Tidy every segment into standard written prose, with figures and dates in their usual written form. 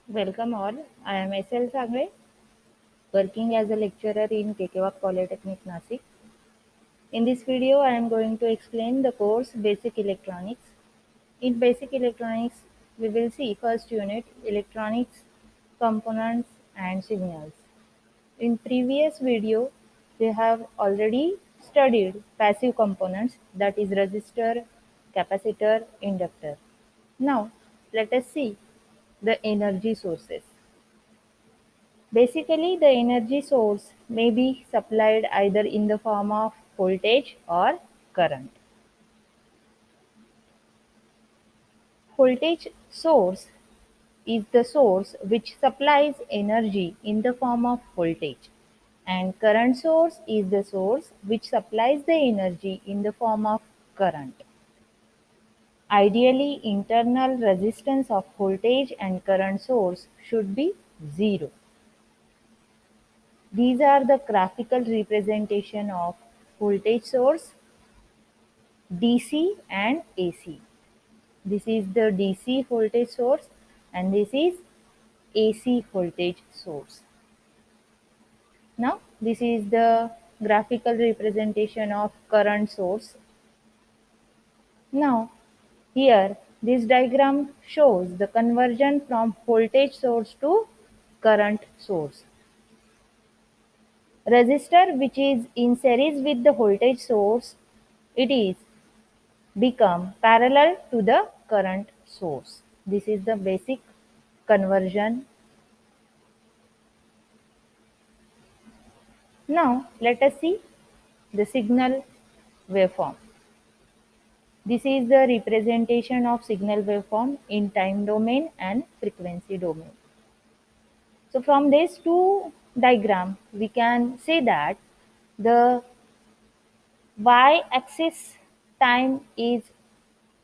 Welcome all. I am S.L. Sangre, working as a lecturer in Kekewak Polytechnic, Nasik. In this video, I am going to explain the course Basic Electronics. In Basic Electronics, we will see first unit Electronics, Components and Signals. In previous video, we have already studied passive components, that is resistor, capacitor, inductor. Now, let us see the energy sources. Basically, the energy source may be supplied either in the form of voltage or current. Voltage source is the source which supplies energy in the form of voltage, and current source is the source which supplies the energy in the form of current. Ideally, internal resistance of voltage and current source should be zero. These are the graphical representation of voltage source, DC and AC. This is the DC voltage source and this is AC voltage source. Now this is the graphical representation of current source. Now here this diagram shows the conversion from voltage source to current source. Resistor which is in series with the voltage source, it is become parallel to the current source. This is the basic conversion. Now let us see the signal waveform. This is the representation of signal waveform in time domain and frequency domain. So from these two diagram we can say that the y-axis time is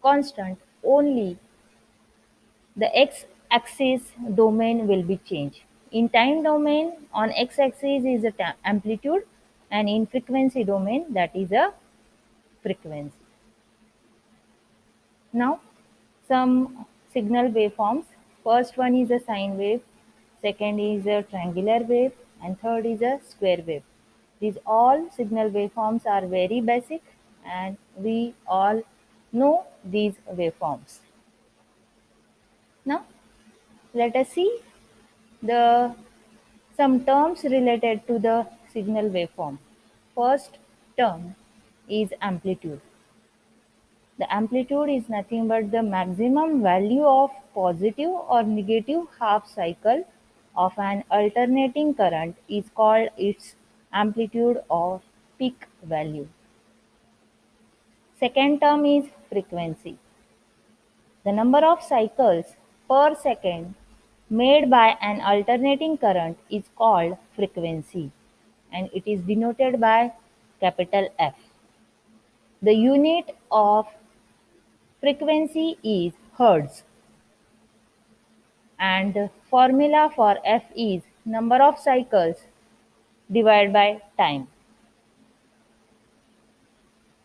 constant, only the x-axis domain will be changed. In time domain, on x-axis is a amplitude, and in frequency domain, that is a frequency. Now, some signal waveforms. First one is a sine wave, second is a triangular wave, and third is a square wave. These all signal waveforms are very basic, and we all know these waveforms. Now, let us see the some terms related to the signal waveform. First term is amplitude. The amplitude is nothing but the maximum value of positive or negative half cycle of an alternating current is called its amplitude or peak value. Second term is frequency. The number of cycles per second made by an alternating current is called frequency, and it is denoted by capital F. The unit of frequency is hertz, and the formula for F is number of cycles divided by time.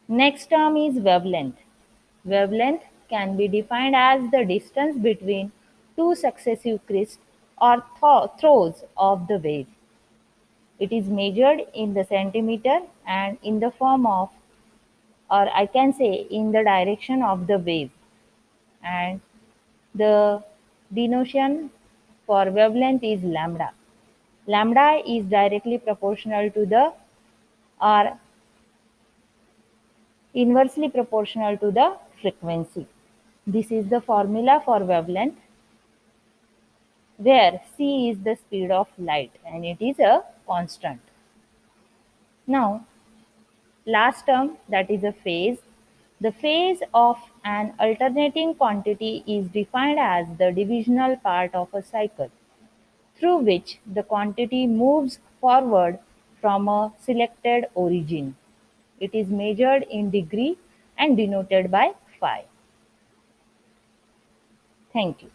Next term is wavelength. Wavelength can be defined as the distance between two successive crests or throws of the wave. It is measured in the centimeter and in the form of, or I can say in the direction of the wave. And the denotation for wavelength is lambda. Lambda is directly proportional to the, or inversely proportional to the frequency. This is the formula for wavelength, where c is the speed of light and it is a constant. Now, last term, that is a phase. The phase of an alternating quantity is defined as the divisional part of a cycle through which the quantity moves forward from a selected origin. It is measured in degree and denoted by phi. Thank you.